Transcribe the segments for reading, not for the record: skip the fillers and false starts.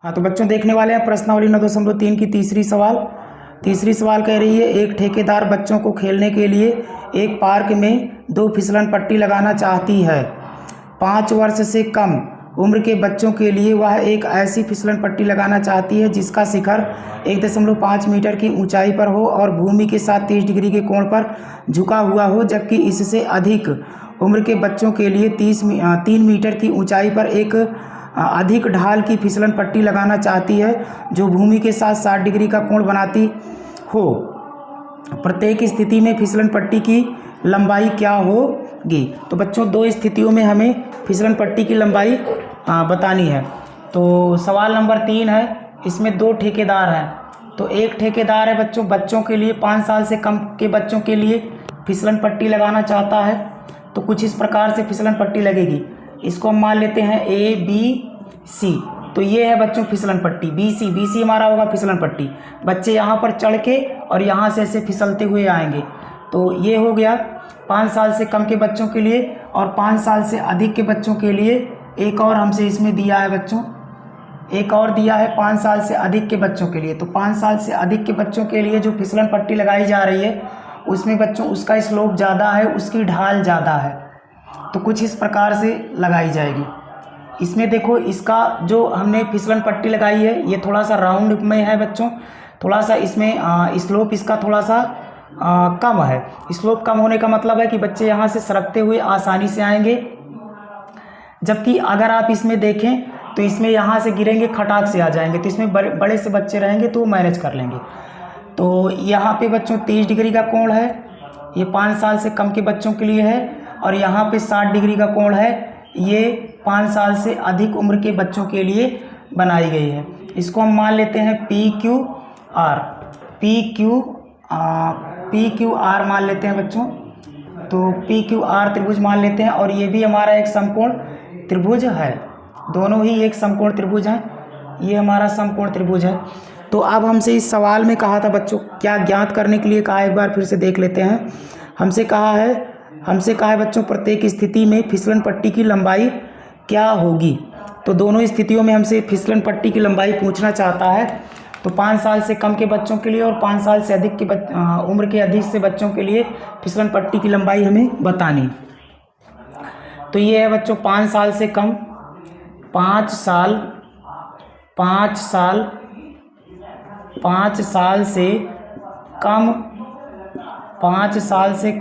हाँ तो बच्चों देखने वाले हैं प्रश्नावली 9.3 की तीसरी सवाल कह रही है एक ठेकेदार बच्चों को खेलने के लिए एक पार्क में 2 फिसलन पट्टी लगाना चाहती है। 5 वर्ष से कम उम्र के बच्चों के लिए वह एक ऐसी फिसलन पट्टी लगाना चाहती है जिसका शिखर 1.5 मीटर की ऊंचाई पर हो और भूमि के साथ 30 डिग्री के कोण पर झुका हुआ हो, जबकि इससे अधिक उम्र के बच्चों के लिए 3 मीटर की ऊंचाई पर एक अधिक ढाल की फिसलन पट्टी लगाना चाहती है जो भूमि के साथ 60 डिग्री का कोण बनाती हो। प्रत्येक स्थिति में फिसलन पट्टी की लंबाई क्या होगी? तो बच्चों 2 स्थितियों में हमें फिसलन पट्टी की लंबाई बतानी है। तो सवाल नंबर 3 है, इसमें 2 ठेकेदार हैं। तो एक ठेकेदार है बच्चों के लिए 5 साल से कम के बच्चों के लिए फिसलन पट्टी लगाना चाहता है। तो कुछ इस प्रकार से फिसलन पट्टी लगेगी। इसको हम मान लेते हैं ABC। तो ये है बच्चों फिसलन पट्टी BC हमारा होगा फिसलन पट्टी। बच्चे यहाँ पर चढ़ के और यहाँ से ऐसे फिसलते हुए आएंगे। तो ये हो गया 5 साल से कम के बच्चों के लिए, और 5 साल से अधिक के बच्चों के लिए एक और हमसे इसमें दिया है बच्चों, एक और दिया है 5 साल से अधिक के बच्चों के लिए। तो 5 साल से अधिक के बच्चों के लिए जो फिसलन पट्टी लगाई जा रही है उसमें बच्चों उसका स्लोप ज़्यादा है, उसकी ढाल ज़्यादा है। तो कुछ इस प्रकार से लगाई जाएगी। इसमें देखो इसका जो हमने फिसलन पट्टी लगाई है ये थोड़ा सा राउंड में है बच्चों, थोड़ा सा इसमें स्लोप इसका थोड़ा सा कम है। स्लोप कम होने का मतलब है कि बच्चे यहाँ से सरकते हुए आसानी से आएंगे, जबकि अगर आप इसमें देखें तो इसमें यहाँ से गिरेंगे खटाक से आ जाएंगे। तो इसमें बड़े से बच्चे रहेंगे तो वो मैनेज कर लेंगे। तो यहाँ पे बच्चों 30 डिग्री का कोण है, ये 5 साल से कम के बच्चों के लिए है, और यहाँ पे 60 डिग्री का कोण है, ये 5 साल से अधिक उम्र के बच्चों के लिए बनाई गई है। इसको हम मान लेते हैं PQR मान लेते हैं बच्चों। तो PQR त्रिभुज मान लेते हैं, और ये भी हमारा एक समकोण त्रिभुज है। दोनों ही एक समकोण त्रिभुज हैं, ये हमारा समकोण त्रिभुज है। तो अब हमसे इस सवाल में कहा था बच्चों, क्या ज्ञात करने के लिए कहा है, एक बार फिर से देख लेते हैं। हमसे कहा है बच्चों प्रत्येक स्थिति में फिसलन पट्टी की लंबाई क्या होगी। तो दोनों स्थितियों में हमसे फिसलन पट्टी की लंबाई पूछना चाहता है। तो 5 साल से कम के बच्चों के लिए और 5 साल से अधिक के उम्र के अधिक से बच्चों के लिए फिसलन पट्टी की लंबाई हमें बतानी। तो ये है बच्चों 5 साल से कम, 5 साल से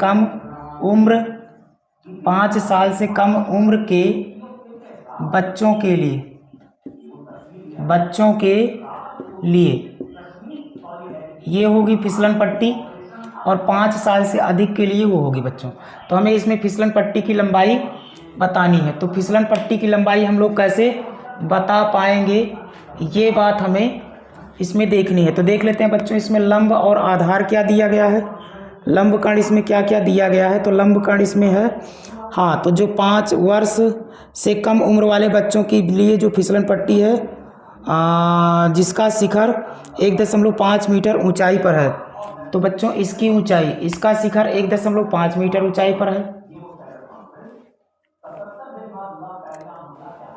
कम उम्र 5 साल से कम उम्र के बच्चों के लिए ये होगी फिसलन पट्टी, और 5 साल से अधिक के लिए वो होगी बच्चों। तो हमें इसमें फिसलन पट्टी की लंबाई बतानी है। तो फिसलन पट्टी की लंबाई हम लोग कैसे बता पाएंगे, ये बात हमें इसमें देखनी है। तो देख लेते हैं बच्चों, इसमें लंब और आधार क्या दिया गया है। लंब कण इसमें क्या क्या दिया गया है। तो लंब कण इसमें है, हाँ, तो जो 5 वर्ष से कम उम्र वाले बच्चों के लिए जो फिसलन पट्टी है जिसका शिखर 1.5 मीटर ऊंचाई पर है। तो बच्चों इसकी ऊंचाई, इसका शिखर 1.5 मीटर ऊंचाई पर है,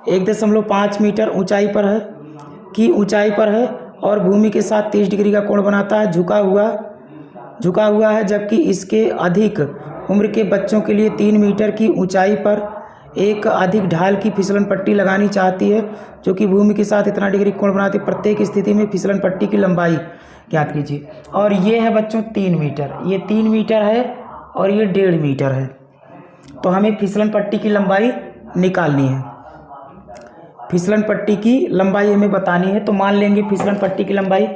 1.5 मीटर ऊंचाई पर है, और भूमि के साथ 30 डिग्री का कोण बनाता है, झुका हुआ है, जबकि इसके अधिक उम्र के बच्चों के लिए 3 मीटर की ऊंचाई पर एक अधिक ढाल की फिसलन पट्टी लगानी चाहती है जो कि भूमि के साथ इतना डिग्री कोण बनाती है। प्रत्येक स्थिति में फिसलन पट्टी की लंबाई ज्ञात कीजिए। और ये है बच्चों 3 मीटर, ये 3 मीटर है और ये 1.5 मीटर है। तो हमें फिसलन पट्टी की लंबाई निकालनी है, फिसलन पट्टी की लंबाई हमें बतानी है। तो मान लेंगे फिसलन पट्टी की लंबाई।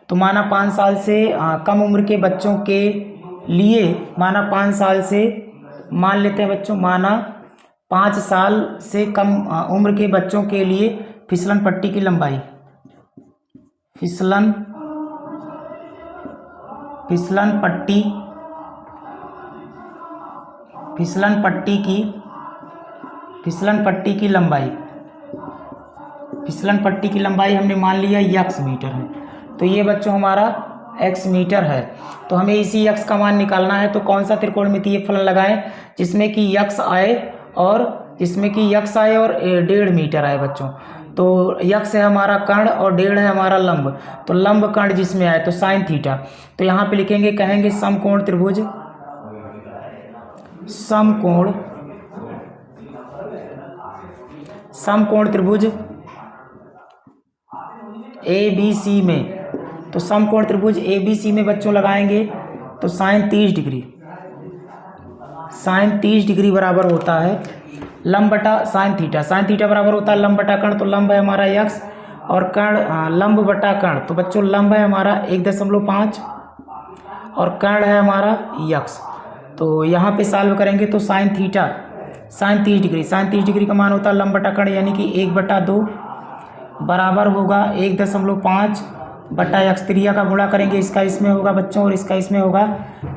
तो माना 5 साल से कम उम्र के बच्चों के लिए, माना 5 साल से, मान लेते हैं बच्चों, माना 5 साल से कम उम्र के बच्चों के लिए फिसलन पट्टी की लंबाई, फिसलन पट्टी की लंबाई हमने मान लिया x मीटर है। तो ये बच्चों हमारा x मीटर है। तो हमें इसी x का मान निकालना है। तो कौन सा त्रिकोणमितीय फलन लगाएं जिसमें कि x आए और 1.5 मीटर आए बच्चों। तो यक्स है हमारा कर्ण और 1.5 है हमारा लंब, तो लंब कर्ण जिसमें आए तो साइन थीटा। तो यहाँ पे लिखेंगे, कहेंगे समकोण त्रिभुज, समकोण त्रिभुज ABC में, तो समकोण त्रिभुज ABC में बच्चों लगाएंगे तो साइन 30 डिग्री बराबर होता है लंब बटा साइन थीटा बराबर होता है लंब बटा कर्ण, तो लंब है हमारा यक्स और कर्ण लंब बटा कर्ण, तो बच्चों लंब है हमारा 1.5 और कर्ण है हमारा यक्स। तो यहाँ पे सॉल्व करेंगे तो साइन 30 डिग्री का मान होता है लंब बटा कर्ण, यानी कि 1/2 बराबर होगा 1.5 बटा यक्स। त्रिया का गुणा करेंगे, इसका इसमें होगा बच्चों और इसका इसमें होगा,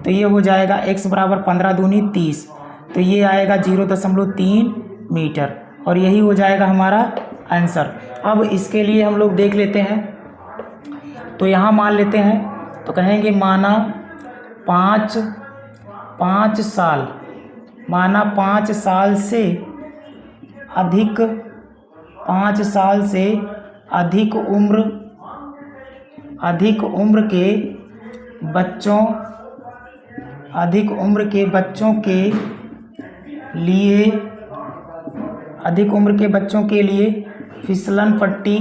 तो ये हो जाएगा x बराबर 15 दूनी 30, तो ये आएगा 0.3 मीटर और यही हो जाएगा हमारा आंसर। अब इसके लिए हम लोग देख लेते हैं, तो यहाँ मान लेते हैं, तो कहेंगे माना 5 साल, माना 5 साल से अधिक उम्र के बच्चों के लिए फिसलन पट्टी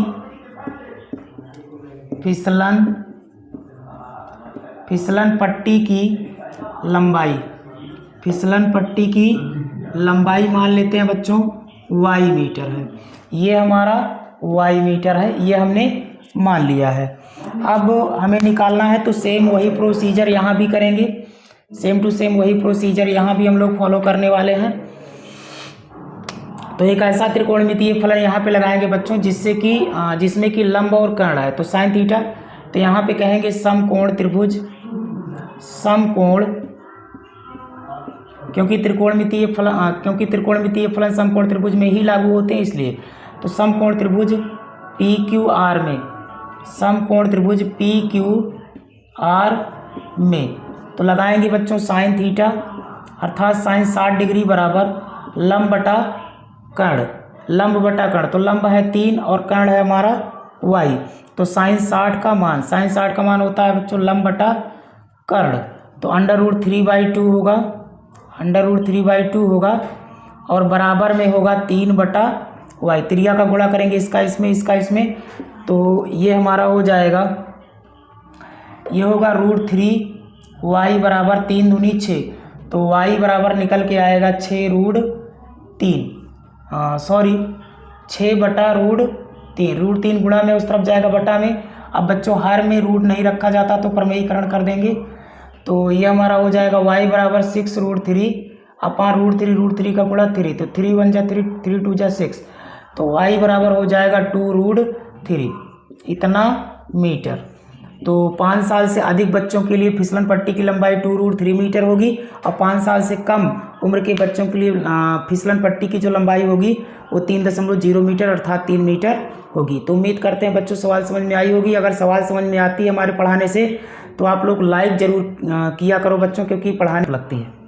की लंबाई मान लेते हैं बच्चों y मीटर है, ये हमारा y मीटर है, ये हमने मान लिया है। अब हमें निकालना है, तो सेम वही प्रोसीजर यहाँ भी करेंगे, सेम टू सेम वही प्रोसीजर यहाँ भी हम लोग फॉलो करने वाले हैं। तो एक ऐसा त्रिकोणमितीय फलन यहाँ पे लगाएंगे बच्चों जिसमें कि लंब और कर्ण है, तो साइन थीटा। तो यहाँ पे कहेंगे समकोण त्रिभुज, क्योंकि त्रिकोणमितीय फलन समकोण त्रिभुज में ही लागू होते हैं, इसलिए तो समकोण त्रिभुज PQR में, समकोण त्रिभुज PQR में तो लगाएंगे बच्चों साइन थीटा, अर्थात साइन 60 डिग्री बराबर लंब बटा कर्ण, तो लंब है 3 और कर्ण है हमारा y, तो साइन 60 का मान होता है बच्चों लंब बटा कर्ण, तो √3/2 होगा और बराबर में होगा 3/y। त्रिया का गुणा करेंगे, इसका इसमें, तो ये हमारा हो जाएगा, ये होगा √3y बराबर 3 दूनी 6, तो y बराबर निकल के आएगा 6/√3 गुणा में उस तरफ जाएगा बटा में। अब बच्चों हर में रूट नहीं रखा जाता तो प्रमेयीकरण कर देंगे, तो ये हमारा हो जाएगा y बराबर 6√3 अपॉन √3 का गुणा 3, तो 3 1 जा 3 3 2 जा 6, तो y बराबर हो जाएगा 2√3 इतना मीटर। तो 5 साल से अधिक बच्चों के लिए फिसलन पट्टी की लंबाई 2√3 मीटर होगी और 5 साल से कम उम्र के बच्चों के लिए फिसलन पट्टी की जो लंबाई होगी वो 3.0 मीटर अर्थात 3 मीटर होगी। तो उम्मीद करते हैं बच्चों सवाल समझ में आई होगी। अगर सवाल समझ में आती है हमारे पढ़ाने से तो आप लोग लाइक ज़रूर किया करो बच्चों, क्योंकि पढ़ाने लगती है।